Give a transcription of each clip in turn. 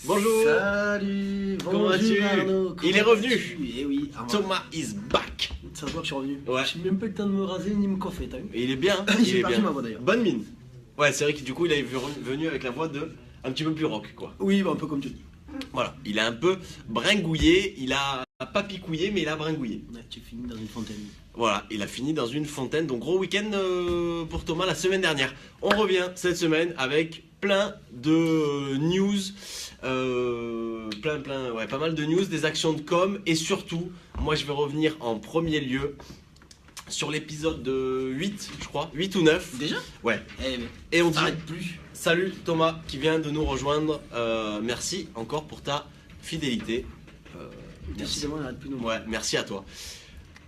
Bonjour. Salut. Comment vas-tu? Arnaud. Il est revenu. Eh oui. Thomas is back. Ça se voit que je suis revenu. Ouais. J'ai même pas eu le temps de me raser ni me coiffer, t'as vu? Et il est bien. J'ai perdu ma voix d'ailleurs. Bonne mine. Ouais, c'est vrai que du coup, il est venu avec la voix de un petit peu plus rock, quoi. Oui, bah, un peu comme tu dis. Voilà. Il a un peu bringouillé. Il a pas picouillé, mais il a bringouillé. Ouais, tu finis dans une fontaine. Voilà, il a fini dans une fontaine. Donc gros week-end pour Thomas la semaine dernière. On revient cette semaine avec plein de news, pas mal de news, des actions de com et surtout, moi je vais revenir en premier lieu sur l'épisode de 8, je crois, 8 ou 9. Déjà? Ouais. Eh mais. Et on dit Arrête plus. salut Thomas qui vient de nous rejoindre. Merci encore pour ta fidélité. Merci. Décidément, on n'arrête plus nous. Ouais, merci à toi.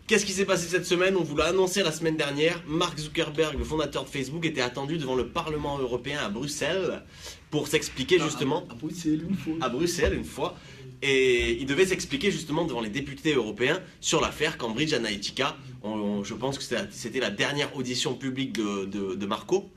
Qu'est-ce qui s'est passé cette semaine? On vous l'a annoncé la semaine dernière. Mark Zuckerberg, le fondateur de Facebook, était attendu devant le Parlement européen à Bruxelles pour s'expliquer justement. À Bruxelles, une fois. À Bruxelles, une fois. Et il devait s'expliquer justement devant les députés européens sur l'affaire Cambridge Analytica. Je pense que c'était la dernière audition publique de Marco.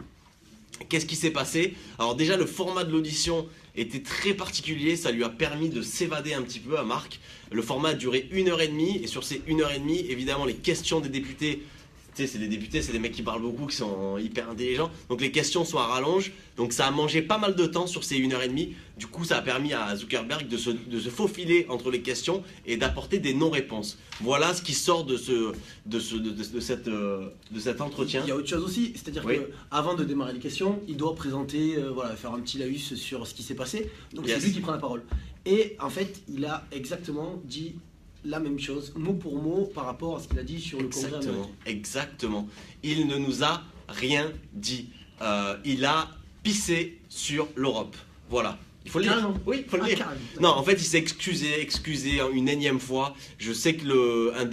Qu'est-ce qui s'est passé? Alors déjà, le format de l'audition était très particulier, ça lui a permis de s'évader un petit peu à Marc. Le format a duré 1h30 et sur ces 1h30, évidemment, les questions des députés, tu sais, c'est des députés, c'est des mecs qui parlent beaucoup, qui sont hyper intelligents, donc les questions sont à rallonge, donc ça a mangé pas mal de temps sur ces 1h30. Du coup, ça a permis à Zuckerberg de se faufiler entre les questions et d'apporter des non-réponses. Voilà ce qui sort de cet entretien. Il y a autre chose aussi, c'est-à-dire Oui. qu'avant de démarrer les questions, il doit présenter, faire un petit laïus sur ce qui s'est passé. Donc Yes. c'est lui qui prend la parole. Et en fait, il a exactement dit la même chose, mot pour mot, par rapport à ce qu'il a dit sur le Congrès américain. Exactement. Il ne nous a rien dit. Il a pissé sur l'Europe. Voilà. Il faut le dire. Carrément. Oui, il faut le Ah, dire. carrément. Non, en fait, il s'est excusé une énième fois. Je sais que un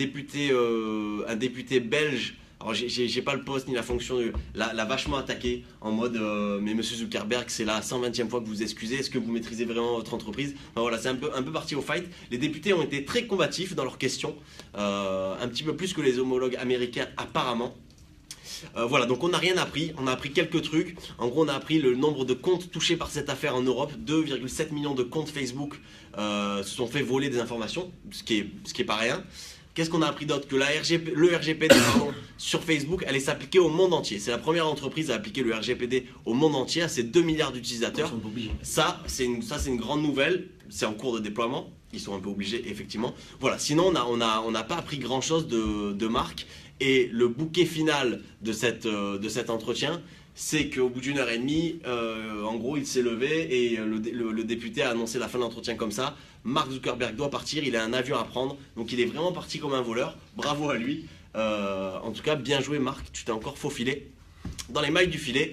député belge. Alors j'ai pas le poste ni la fonction, l'a vachement attaqué en mode mais monsieur Zuckerberg, c'est la 120e fois que vous excusez, est-ce que vous maîtrisez vraiment votre entreprise? Enfin, voilà, c'est un peu parti au fight. Les députés ont été très combatifs dans leurs questions, un petit peu plus que les homologues américains apparemment. Voilà, donc on n'a rien appris, on a appris quelques trucs. En gros, on a appris le nombre de comptes touchés par cette affaire en Europe. 2,7 millions de comptes Facebook se sont fait voler des informations, ce qui est pas rien. Qu'est-ce qu'on a appris d'autre? Que le RGPD sur Facebook allait s'appliquer au monde entier. C'est la première entreprise à appliquer le RGPD au monde entier, à ses 2 milliards d'utilisateurs. Ils sont pas obligés. Ça, c'est une grande nouvelle. C'est en cours de déploiement. Ils sont un peu obligés, effectivement. Voilà. Sinon, on n'a pas appris grand-chose de Marc. Et le bouquet final de cet entretien, c'est qu'au bout d'une heure et demie, en gros, il s'est levé et le député a annoncé la fin de l'entretien comme ça. Mark Zuckerberg doit partir, il a un avion à prendre, donc il est vraiment parti comme un voleur. Bravo à lui. En tout cas, bien joué Marc, tu t'es encore faufilé dans les mailles du filet.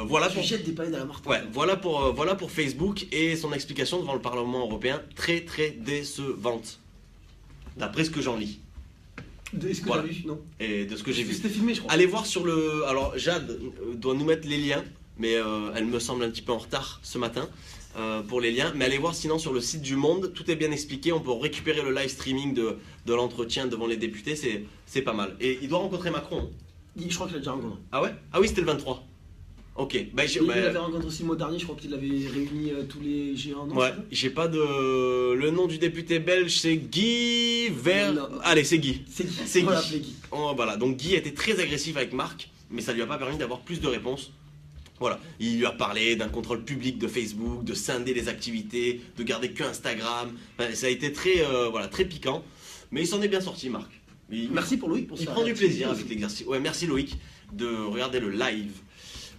Voilà Tu pour, jettes des paillettes dans la marque. ouais, voilà pour Facebook et son explication devant le Parlement européen, très très décevante, d'après ce que j'en lis Est-ce que Voilà. t'as vu? Non. et de ce que j'ai vu. C'était filmé, je crois. Allez voir sur le... Alors Jade doit nous mettre les liens, mais elle me semble un petit peu en retard ce matin pour les liens. Mais allez voir sinon sur le site du Monde, tout est bien expliqué. On peut récupérer le live streaming de l'entretien devant les députés, c'est pas mal. Et il doit rencontrer Macron. Hein. Je crois qu'il a déjà rencontré. Ah ouais? Ah oui, c'était le 23. Ok. Bah, Il l'avait rencontré aussi le mois dernier, je crois qu'il avait réuni tous les géants. Non, ouais, c'est ça j'ai pas de... Le nom du député belge, c'est Guy Non. Allez, c'est Guy. C'est Guy. C'est On va Guy. l'appeler Guy. Oh, voilà, donc Guy a été très agressif avec Marc, mais ça lui a pas permis d'avoir plus de réponses. Voilà, il lui a parlé d'un contrôle public de Facebook, de scinder les activités, de garder que Instagram. Enfin, ça a été très piquant, mais il s'en est bien sorti, Marc. Merci pour Loïc pour Il ça. prend du plaisir avec l'exercice. Ouais, merci Loïc de regarder le live.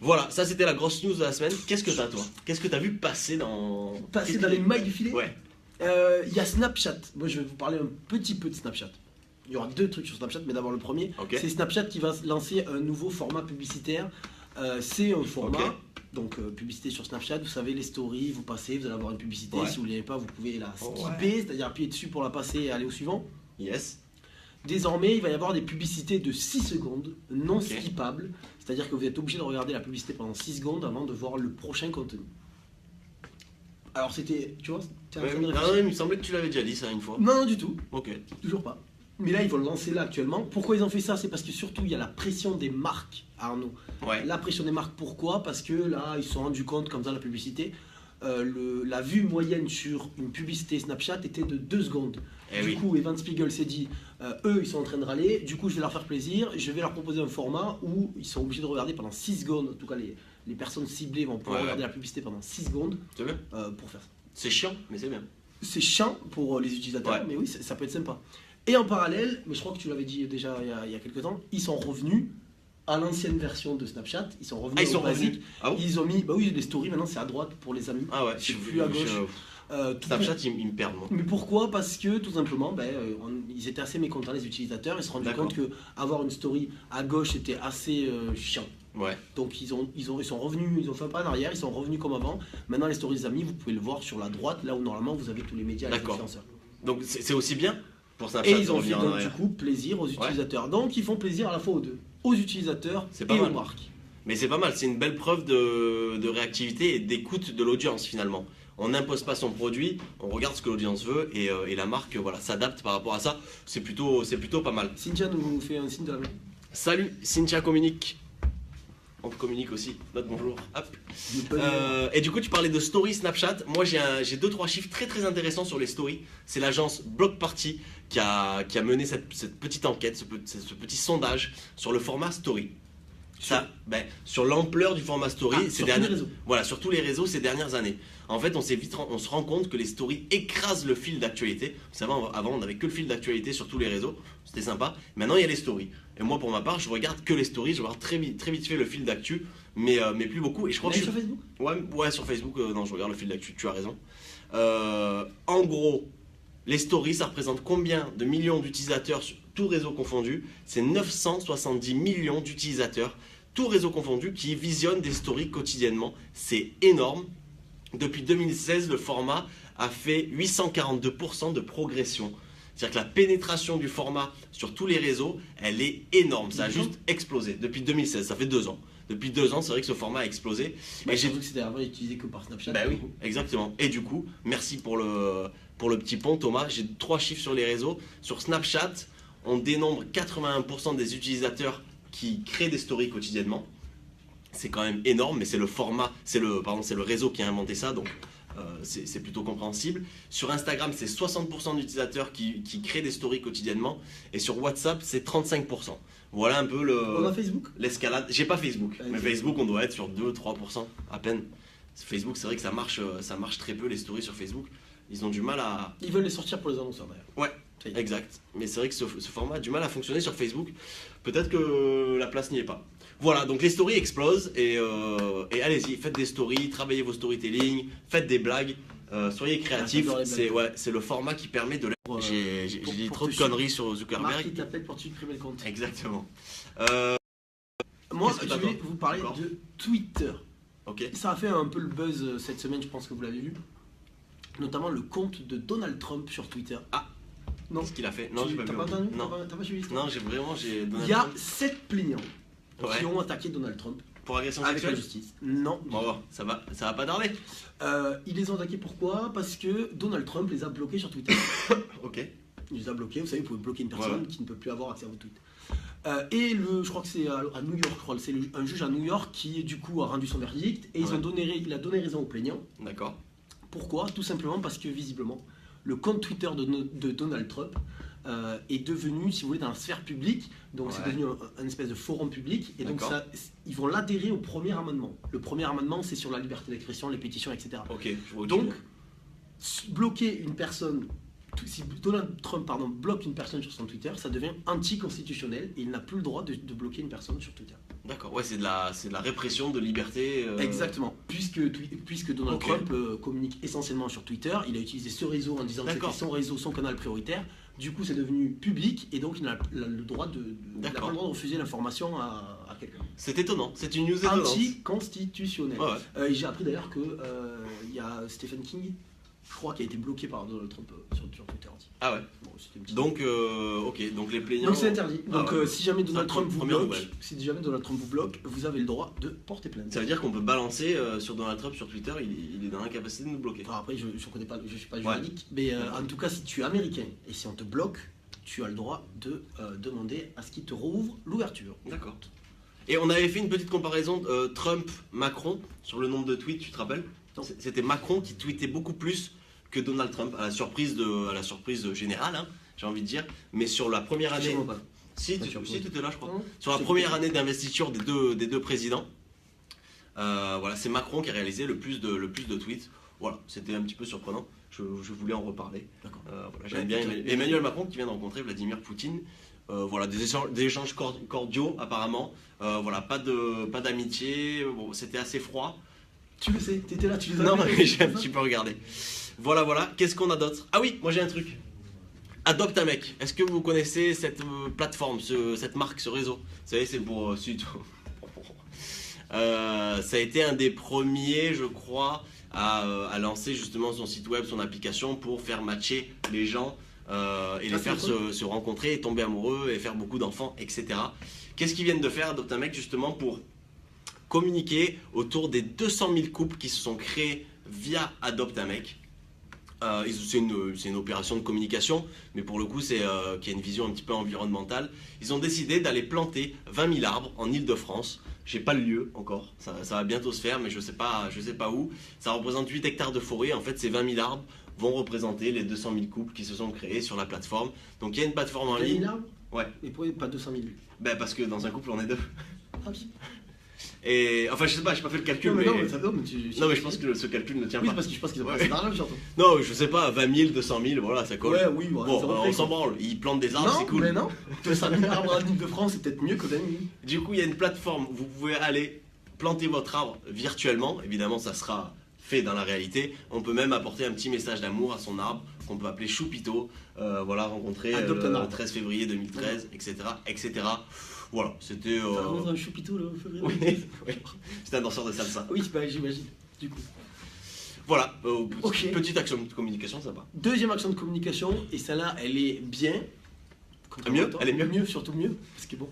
Voilà, ça c'était la grosse news de la semaine. Qu'est-ce que t'as toi? Qu'est-ce que t'as vu passer dans... Passer dans les mailles du filet. Ouais. Il y a Snapchat. Moi, je vais vous parler un petit peu de Snapchat. Il y aura deux trucs sur Snapchat, mais d'abord le premier. Ok. C'est Snapchat qui va lancer un nouveau format publicitaire. C'est un format, Ok. donc publicité sur Snapchat. Vous savez, les stories, vous passez, vous allez avoir une publicité. Ouais. Si vous ne l'avez pas, vous pouvez la skipper, Ouais. c'est-à-dire appuyer dessus pour la passer et aller au suivant. Yes. Désormais, il va y avoir des publicités de 6 secondes, non Ok. skippables. C'est-à-dire que vous êtes obligé de regarder la publicité pendant 6 secondes avant de voir le prochain contenu. Alors c'était, tu vois, t'es en train de Non, réfléchir. il me semblait que tu l'avais déjà dit ça une fois. Non, non, du tout, Ok. toujours pas. Mais là, ils vont le lancer là actuellement. Pourquoi ils ont fait ça? C'est parce que surtout, il y a la pression des marques, Arnaud. Ouais. La pression des marques, pourquoi? Parce que là, ils se sont rendus compte, comme ça, la publicité, la vue moyenne sur une publicité Snapchat était de 2 secondes. Du coup, Evan Spiegel s'est dit, eux, ils sont en train de râler, du coup, je vais leur faire plaisir, je vais leur proposer un format où ils sont obligés de regarder pendant 6 secondes. En tout cas, les personnes ciblées vont pouvoir regarder la publicité pendant 6 secondes pour faire ça. C'est chiant, mais c'est bien. C'est chiant pour les utilisateurs, mais oui, ça peut être sympa. Et en parallèle, mais je crois que tu l'avais dit déjà il y a quelques temps, ils sont revenus à l'ancienne version de Snapchat, ils sont revenus au basique. Ils ont mis, les stories maintenant c'est à droite pour les amis, c'est plus à gauche. Snapchat, ils me perdent, moi. Mais pourquoi? Parce que tout simplement, ils étaient assez mécontents, les utilisateurs. Ils se rendaient compte qu'avoir une story à gauche était assez chiant. Donc ils sont revenus, ils ont fait un pas en arrière, ils sont revenus comme avant. Maintenant, les stories des amis, vous pouvez le voir sur la droite, là où normalement vous avez tous les médias, les influenceurs. Donc c'est aussi bien pour Snapchat. Et ils ont fait donc du coup plaisir aux utilisateurs. Donc ils font plaisir à la fois aux deux, aux utilisateurs et aux marques. Mais c'est pas mal, c'est une belle preuve de réactivité et d'écoute de l'audience finalement. On n'impose pas son produit, on regarde ce que l'audience veut et la marque s'adapte par rapport à ça. C'est plutôt pas mal. Cynthia nous fait un signe de la main. Salut, Cynthia communique. On communique aussi, notre bonjour. Hop. Et du coup, tu parlais de story Snapchat. Moi, j'ai 2-3 chiffres très très intéressants sur les stories. C'est l'agence Block Party qui a mené cette petite enquête, ce petit sondage sur le format story. Sur l'ampleur du format story sur tous les réseaux ces dernières années. En fait, on se rend compte que les stories écrasent le fil d'actualité. Vous savez, avant, on n'avait que le fil d'actualité sur tous les réseaux. C'était sympa. Maintenant, il y a les stories. Et moi, pour ma part, je regarde que les stories. Je regarde très vite fait le fil d'actu, mais plus beaucoup. Et je crois sur Facebook. Ouais, sur Facebook. Non, je regarde le fil d'actu. Tu as raison. En gros, les stories, ça représente combien de millions d'utilisateurs sur tout réseau confondu? C'est 970 millions d'utilisateurs, tout réseau confondu, qui visionnent des stories quotidiennement. C'est énorme. Depuis 2016, le format a fait 842% de progression. C'est-à-dire que la pénétration du format sur tous les réseaux, elle est énorme. Ça a juste explosé depuis 2016, ça fait 2 ans. Depuis 2 ans, c'est vrai que ce format a explosé. Et j'ai vu que c'était avant utilisé que par Snapchat. Oui, exactement. Et du coup, merci pour le petit pont, Thomas. J'ai 3 chiffres sur les réseaux. Sur Snapchat, on dénombre 81% des utilisateurs qui créent des stories quotidiennement. C'est quand même énorme, mais c'est le format, c'est le réseau qui a inventé ça, donc c'est plutôt compréhensible. Sur Instagram, c'est 60% d'utilisateurs qui créent des stories quotidiennement, et sur WhatsApp, c'est 35%. Voilà un peu On a Facebook ? L'escalade. J'ai pas Facebook, mais Facebook, on doit être sur 2-3% à peine. Facebook, c'est vrai que ça marche très peu, les stories sur Facebook. Ils ont du mal à... Ils veulent les sortir pour les annonceurs d'ailleurs. Ouais, exact. Mais c'est vrai que ce format a du mal à fonctionner sur Facebook. Peut-être que la place n'y est pas. Voilà, donc les stories explosent et allez-y, faites des stories, travaillez vos storytelling, faites des blagues, soyez créatifs. C'est le format qui permet de... J'ai dit trop de conneries sur Zuckerberg. Marc qui t'appelle pour te supprimer le compte. Exactement. Moi, je vais vous parler de Twitter. Ok. Ça a fait un peu le buzz cette semaine, je pense que vous l'avez vu. Notamment le compte de Donald Trump sur Twitter. Ah, non. Qu'est-ce qu'il a fait? Non, j'ai pas vu. T'as pas entendu? Non. T'as pas suivi l'histoire? Non, il y a 7 plaignants qui ont attaqué Donald Trump. Pour agression avec sexuelle? la justice. Non. Bon, ça va pas tarder. Ils les ont attaqués pourquoi? Parce que Donald Trump les a bloqués sur Twitter. Ok. Il les a bloqués, vous savez, vous pouvez bloquer une personne qui ne peut plus avoir accès à vos tweets. Je crois que c'est à New York, c'est un juge à New York qui du coup a rendu son verdict et il a donné raison aux plaignants. D'accord. Pourquoi? Tout simplement parce que visiblement, le compte Twitter de Donald Trump est devenu, si vous voulez, dans la sphère publique, donc c'est devenu un espèce de forum public, et donc ils vont l'adhérer au premier amendement. Le premier amendement, c'est sur la liberté d'expression, les pétitions, etc. Ok. Donc, bloquer une personne, si Donald Trump bloque une personne sur son Twitter, ça devient anticonstitutionnel et il n'a plus le droit de bloquer une personne sur Twitter. D'accord, ouais, c'est de la répression de liberté. Exactement, puisque Donald Trump communique essentiellement sur Twitter, il a utilisé ce réseau en disant que c'était son réseau, son canal prioritaire. Du coup, c'est devenu public et donc il a le droit de refuser l'information à quelqu'un. C'est étonnant, c'est une news étonnante. Anticonstitutionnel. J'ai appris d'ailleurs que il y a Stephen King, je crois, qui a été bloqué par Donald Trump sur Twitter. Ah ouais. Bon, donc, donc les plaignants. Donc c'est interdit. Donc si jamais Donald Trump vous bloque, vous avez le droit de porter plainte. Ça veut dire qu'on peut balancer sur Donald Trump sur Twitter, il est dans l'incapacité de nous bloquer. Enfin, après, je connais pas, je suis pas juridique, mais en tout cas, si tu es américain et si on te bloque, tu as le droit de demander à ce qu'il te rouvre l'ouverture. D'accord. Et on avait fait une petite comparaison Trump-Macron sur le nombre de tweets, tu te rappelles? C'était Macron qui tweetait beaucoup plus que Donald Trump, à la surprise générale, hein, j'ai envie de dire. Mais sur la première année... Si, tu étais là, je crois. Sur la première année d'investiture des deux présidents, voilà, c'est Macron qui a réalisé le plus de tweets. Voilà, c'était un petit peu surprenant. Je voulais en reparler. Voilà, j'aimais bien Emmanuel Macron qui vient de rencontrer Vladimir Poutine. Voilà, des échanges cordiaux apparemment. Voilà, pas d'amitié. Bon, c'était assez froid. Tu le sais, t'étais là, tu les as Non, mais j'ai un petit peu regardé. Voilà. Qu'est-ce qu'on a d'autre? Ah oui, moi j'ai un truc. Adopte un mec. Est-ce que vous connaissez cette plateforme, cette marque, ce réseau? Vous savez, c'est pour Sud. Ça a été un des premiers, je crois, à lancer justement son site web, son application pour faire matcher les gens et les faire se rencontrer et tomber amoureux et faire beaucoup d'enfants, etc. Qu'est-ce qu'ils viennent de faire, Adopte un mec, justement pour communiquer autour des 200 000 couples qui se sont créés via Adopte un mec. C'est une opération de communication, mais pour le coup, qui a une vision un petit peu environnementale. Ils ont décidé d'aller planter 20 000 arbres en Île-de-France. Je n'ai pas le lieu encore, ça va bientôt se faire, mais je sais pas où. Ça représente 8 hectares de forêt. En fait, ces 20 000 arbres vont représenter les 200 000 couples qui se sont créés sur la plateforme. Donc il y a une plateforme en ligne. 20 000 arbres? Ouais. Et pourquoi pas 200 000? Ben, parce que dans un couple, on est deux. Ah oui. Et enfin, je sais pas, j'ai pas fait le calcul. Non, mais je pense que ce calcul ne tient oui, pas. parce que je pense qu'ils ont pas assez d'argent surtout. Non, je sais pas, 20 000, 200 000, voilà, ça colle. Ouais, oui, ouais, bon, on s'en branle. Ils plantent des arbres, c'est cool. Mais non, 200 000 arbres en Île-de-France, c'est peut-être mieux que 20 000. Du coup, il y a une plateforme, vous pouvez aller planter votre arbre virtuellement. Évidemment, ça sera fait dans la réalité. On peut même apporter un petit message d'amour à son arbre, qu'on peut appeler Choupito. Voilà, rencontré le 13 février 2013, etc. Voilà, c'était. Un Choupito, là, oui, c'était un danseur de salsa. Oui, bah, j'imagine, du coup. Voilà, petite action de communication, ça va. Deuxième action de communication, et celle-là, elle est bien. Mieux, elle est mieux. Surtout mieux, parce que bon.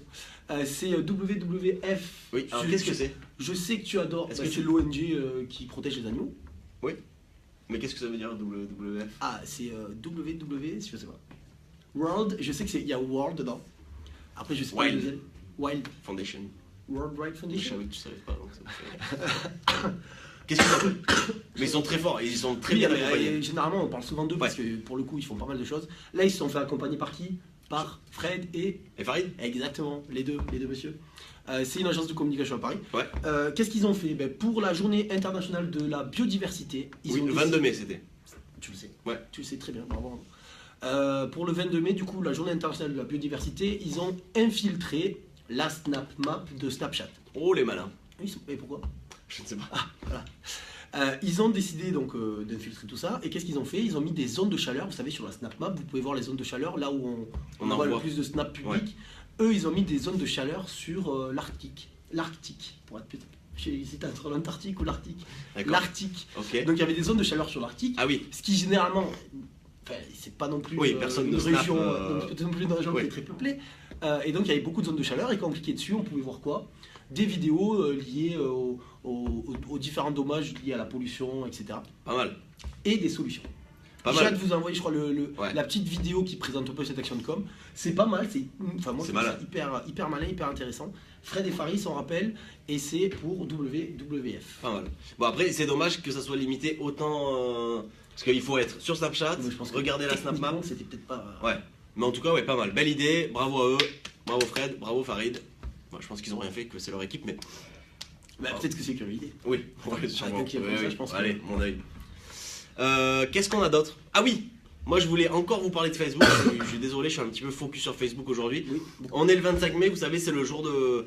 C'est WWF. Oui, alors qu'est-ce que c'est? Je sais que tu adores, c'est l'ONG qui protège les animaux. Oui, mais qu'est-ce que ça veut dire WWF? Ah, c'est WW, je sais pas. World, je sais qu'il y a World dedans. Après, je sais pas. Wild Foundation. World Wide Foundation. Je savais que tu savais pas, donc ça me fait... Qu'est-ce qu'ils ont fait? Mais ils sont très forts, ils sont très bien accompagnés. Généralement, on parle souvent d'eux parce que pour le coup, ils font pas mal de choses. Là, ils se sont fait accompagner par qui? Par Fred et Farid. Exactement, les deux messieurs. C'est une agence de communication à Paris. Ouais. Qu'est-ce qu'ils ont fait? Pour la journée internationale de la biodiversité. Le 22 mai, c'était. Tu le sais. Ouais. Tu le sais très bien, bravo. Pour le 22 mai, du coup, la journée internationale de la biodiversité, ils ont infiltré la Snap Map de Snapchat. Oh, les malins. Et pourquoi? Je ne sais pas. Voilà. Ils ont décidé donc d'infiltrer tout ça. Et qu'est-ce qu'ils ont fait? Ils ont mis des zones de chaleur. Vous savez, sur la Snap Map, vous pouvez voir les zones de chaleur, là où on voit le plus de snaps publics. Ouais. Eux, ils ont mis des zones de chaleur sur l'Arctique. L'Arctique, pour être plus... J'hésite entre l'Antarctique ou l'Arctique. L'Arctique. Okay. Donc il y avait des zones de chaleur sur l'Arctique. Ah oui. Ce qui généralement... Enfin, c'est pas non plus une région qui est très peuplée. Et donc il y avait beaucoup de zones de chaleur. Et quand on cliquait dessus, on pouvait voir quoi? Des vidéos liées aux différents dommages liés à la pollution, etc. Pas mal. Et des solutions. J'ai hâte de vous envoyer, je crois, la petite vidéo qui présente un peu cette action de com. C'est pas mal, moi je trouve ça hyper malin, hyper intéressant. Fred et Faris, on rappelle, et c'est pour WWF. Pas mal. Bon, après, c'est dommage que ça soit limité autant. Parce qu'il faut être sur Snapchat, regarder la Snap Map. C'était peut-être pas. Ouais. Mais en tout cas, ouais, pas mal. Belle idée, bravo à eux, bravo Fred, bravo Farid. Moi, je pense qu'ils ont rien fait, que c'est leur équipe, mais. Peut-être que c'est que leur idée. Oui, sûrement. Ça, je pense. Allez, mon œil. Qu'est-ce qu'on a d'autre? Ah oui, moi je voulais encore vous parler de Facebook. Je suis désolé, je suis un petit peu focus sur Facebook aujourd'hui. Oui. On est le 25 mai, vous savez, c'est le jour de.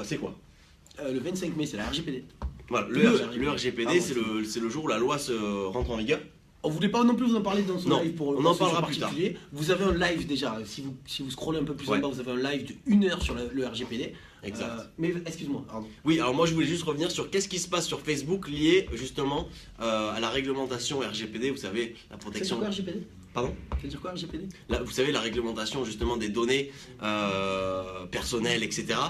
C'est quoi? Le 25 mai, c'est la RGPD. Voilà, le RGPD, c'est le jour où la loi se rentre en vigueur. On voulait pas non plus vous en parler dans son live pour on en parlera plus tard. Vous avez un live déjà, si vous scrollez un peu plus en bas, vous avez un live de 1 heure sur le RGPD. Exact. Mais excuse-moi, pardon. Oui, alors moi je voulais juste revenir sur qu'est-ce qui se passe sur Facebook lié justement à la réglementation RGPD, vous savez, la protection... C'est quoi RGPD? Pardon? Ça veut dire quoi RGPD? Là, vous savez, la réglementation justement des données personnelles, etc.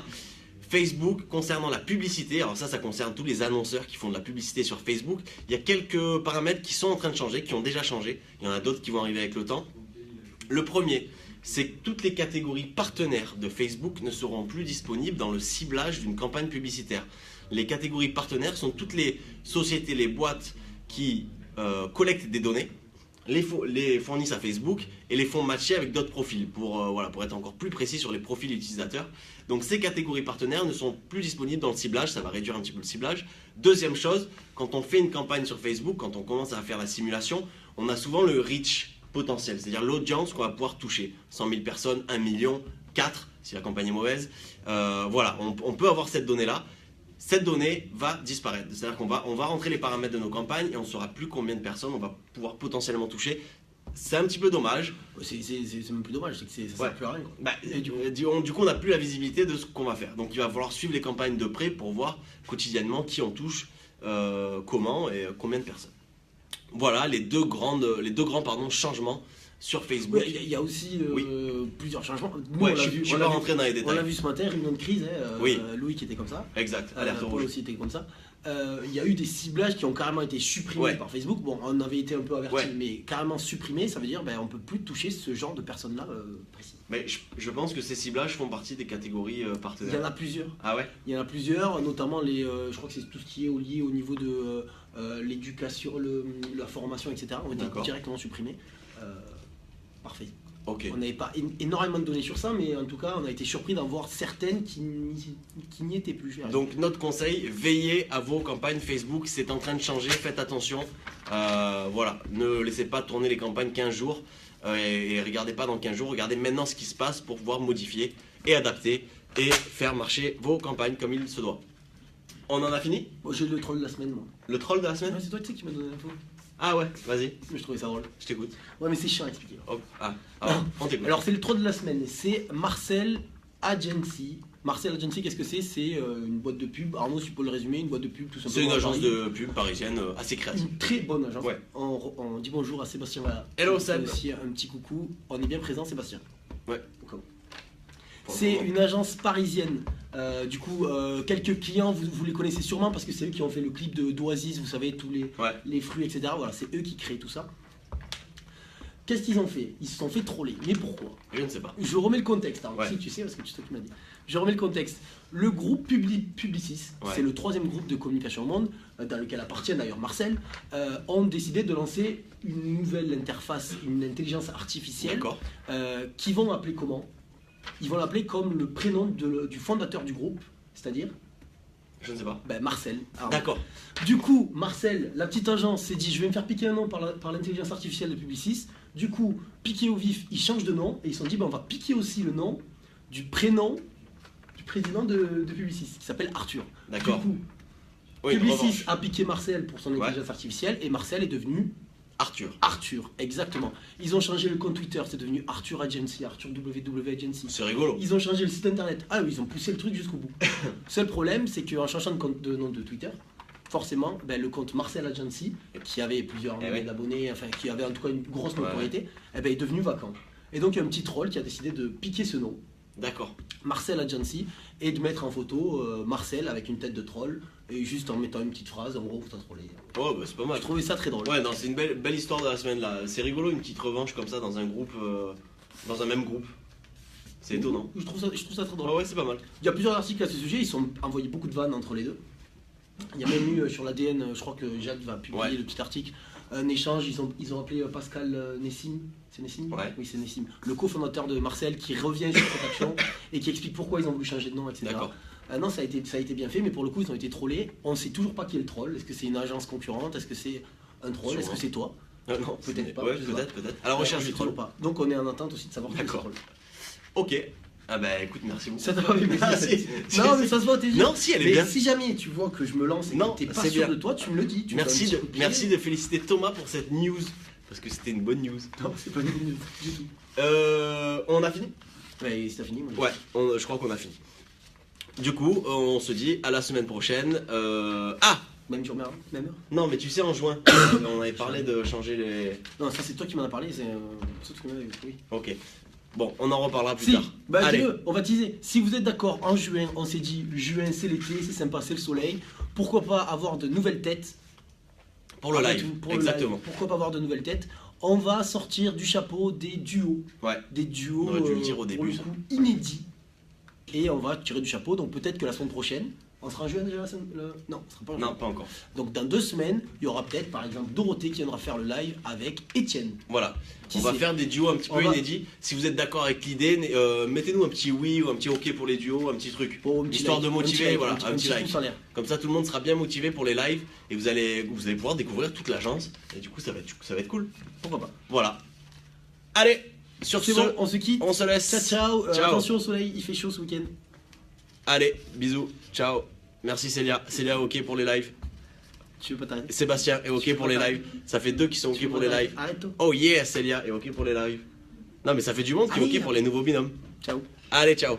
Facebook, concernant la publicité, alors ça concerne tous les annonceurs qui font de la publicité sur Facebook, il y a quelques paramètres qui sont en train de changer, qui ont déjà changé, il y en a d'autres qui vont arriver avec le temps. Le premier, c'est que toutes les catégories partenaires de Facebook ne seront plus disponibles dans le ciblage d'une campagne publicitaire. Les catégories partenaires sont toutes les sociétés, les boîtes qui collectent des données, les fournissent à Facebook et les font matcher avec d'autres profils pour être encore plus précis sur les profils utilisateurs. Donc ces catégories partenaires ne sont plus disponibles dans le ciblage, ça va réduire un petit peu le ciblage. Deuxième chose, quand on fait une campagne sur Facebook, quand on commence à faire la simulation, on a souvent le reach potentiel, c'est-à-dire l'audience qu'on va pouvoir toucher. 100 000 personnes, 1 million, 4 si la campagne est mauvaise. Voilà, on peut avoir cette donnée-là. Cette donnée va disparaître. C'est-à-dire qu'on va rentrer les paramètres de nos campagnes et on ne saura plus combien de personnes on va pouvoir potentiellement toucher. C'est un petit peu dommage. C'est même plus dommage, c'est que ça ne sert plus à rien. Bah, du coup, on n'a plus la visibilité de ce qu'on va faire. Donc il va falloir suivre les campagnes de près pour voir quotidiennement qui on touche, comment et combien de personnes. Voilà les deux grands changements sur Facebook. Il y a aussi plusieurs changements. Nous, je ne suis pas rentré dans les détails. On l'a vu ce matin, réunion de crise, Louis qui était comme ça. Exact, Paul aussi était comme ça. Il y a eu des ciblages qui ont carrément été supprimés par Facebook. Bon, on avait été un peu avertis, mais carrément supprimés, ça veut dire on ne peut plus toucher ce genre de personnes-là précis. Mais je pense que ces ciblages font partie des catégories partenaires. Il y en a plusieurs. Ah ouais. Il y en a plusieurs, notamment je crois que c'est tout ce qui est lié au niveau de l'éducation, la formation, etc. ont été directement supprimés par Facebook. Okay. On n'avait pas énormément de données sur ça, mais en tout cas, on a été surpris d'en voir certaines qui n'y étaient plus. Donc, notre conseil, veillez à vos campagnes Facebook. C'est en train de changer, faites attention. Voilà, ne laissez pas tourner les campagnes 15 jours et regardez pas dans 15 jours. Regardez maintenant ce qui se passe pour pouvoir modifier et adapter et faire marcher vos campagnes comme il se doit. On en a fini? J'ai le troll de la semaine, moi. Le troll de la semaine? C'est toi qui m'as donné l'info. Ah ouais, vas-y. Je trouvais ça drôle. Je t'écoute. Ouais, mais c'est chiant à expliquer. Oh, on t'écoute. Alors, c'est le troll de la semaine. C'est Marcel Agency. Marcel Agency, qu'est-ce que c'est? C'est une boîte de pub. Arnaud, si tu peux le résumer, une boîte de pub tout simplement. C'est une agence de pub parisienne assez créative. Une très bonne agence. Ouais. On dit bonjour à Sébastien. Voilà. Hello Seb. Aussi un petit coucou. On est bien présent, Sébastien. Ouais. C'est une agence parisienne. Du coup, quelques clients, vous les connaissez sûrement parce que c'est eux qui ont fait le clip d'Oasis, vous savez, tous les fruits, etc. Voilà, c'est eux qui créent tout ça. Qu'est-ce qu'ils ont fait? Ils se sont fait troller. Mais pourquoi? Je ne sais pas. Je remets le contexte. Hein. Si tu sais, parce que tu sais qui m'as dit. Je remets le contexte. Le groupe Publicis, c'est le troisième groupe de communication au monde, dans lequel appartient d'ailleurs Marcel, ont décidé de lancer une nouvelle interface, une intelligence artificielle, qu'ils vont appeler comment? Ils vont l'appeler comme le prénom du fondateur du groupe, c'est-à-dire? Je ne sais pas. Marcel. D'accord. Du coup, Marcel, la petite agence s'est dit, je vais me faire piquer un nom par l'intelligence artificielle de Publicis. Du coup, piqué au vif, ils changent de nom et ils se sont dit, on va piquer aussi le nom du prénom du président de Publicis, qui s'appelle Arthur. D'accord. Du coup, Publicis a piqué Marcel pour son intelligence artificielle et Marcel est devenu Arthur, exactement. Ils ont changé le compte Twitter, c'est devenu Arthur Agency, Arthur WW Agency. C'est rigolo. Ils ont changé le site internet. Ah oui, ils ont poussé le truc jusqu'au bout. Seul problème, c'est qu'en changeant de nom de Twitter, forcément, le compte Marcel Agency, qui avait plusieurs milliers d'abonnés, enfin qui avait en tout cas une grosse notoriété, est devenu vacant. Et donc il y a un petit troll qui a décidé de piquer ce nom. D'accord. Marcel Agency, et de mettre en photo Marcel avec une tête de troll, et juste en mettant une petite phrase, en gros, t'as trollé. Oh, c'est pas mal. Je trouvais ça très drôle. Ouais, non, c'est une belle histoire de la semaine là. C'est rigolo, une petite revanche comme ça dans un groupe, dans un même groupe. C'est étonnant. Je trouve ça très drôle. Ouais, c'est pas mal. Il y a plusieurs articles à ce sujet, ils ont envoyé beaucoup de vannes entre les deux. Il y a même eu sur l'ADN, je crois que Jacques va publier le petit article, un échange, ils ont appelé Pascal Nessim. C'est Nessim? Oui, c'est Nessim. Le cofondateur de Marcel qui revient sur cette action et qui explique pourquoi ils ont voulu changer de nom, etc. D'accord. Non, ça a été bien fait, mais pour le coup, ils ont été trollés. On ne sait toujours pas qui est le troll. Est-ce que c'est une agence concurrente? Est-ce que c'est un troll? Est-ce que c'est toi? Non, peut-être pas. Ouais, peut-être. À la recherche du troll. Pas. Donc on est en attente aussi de savoir qui est le troll. Ok. Ah écoute, merci beaucoup. Ça t'a pas fait plaisir. Non, mais ça se voit, t'es Non, si, elle est bien. Si jamais tu vois que je me lance et que t'es pas sûr de toi, tu me le dis. Merci de féliciter Thomas pour cette news. Parce que c'était une bonne news. Non, c'est pas une bonne news du tout. On a fini? Ouais, si t'as fini, moi. Ouais, je crois qu'on a fini. Du coup, on se dit à la semaine prochaine. Même jour, même heure? Non, mais tu sais, en juin, on avait parlé de changer les... Non, ça c'est toi qui m'en as parlé, c'est toi qui m'en as dit, oui. Ok. Bon, on en reparlera plus tard. Allez, on va teaser. Si vous êtes d'accord, en juin, on s'est dit, juin c'est l'été, c'est sympa, c'est le soleil. Pourquoi pas avoir de nouvelles têtes? Pour le live, exactement. Pourquoi pas avoir de nouvelles têtes? On va sortir du chapeau des duos. Ouais. Des duos on aurait dû le dire au début, pour le coup, inédits. Et on va tirer du chapeau, donc peut-être que la semaine prochaine, On sera en juin déjà Non, on sera pas en juin. Non, pas encore. Donc dans 2 semaines, il y aura peut-être par exemple Dorothée qui viendra faire le live avec Étienne. Voilà. Qui On va c'est faire des duos un petit peu inédits. Si vous êtes d'accord avec l'idée, mettez-nous un petit oui ou un petit ok pour les duos, un petit truc. Bon, un petit Histoire like, de motiver, voilà, un petit like. pouce en l'air. Comme ça, tout le monde sera bien motivé pour les lives et vous allez pouvoir découvrir toute l'agence. Et du coup, ça va être cool. Pourquoi pas. Voilà. Allez, sur C'est ce, bon, on se quitte. on se laisse. Ciao, ciao. Ciao. Attention au soleil, il fait chaud ce week-end. Allez, bisous, ciao. Merci Célia. Célia, ok pour les lives. Tu veux pas t'arrêter? Sébastien est ok pour les lives. Ça fait 2 qui sont ok pour les lives. Arrête-toi. Oh yeah, Célia est ok pour les lives. Non, mais ça fait du monde qui est Allez. ok pour les nouveaux binômes. Ciao. Allez, ciao.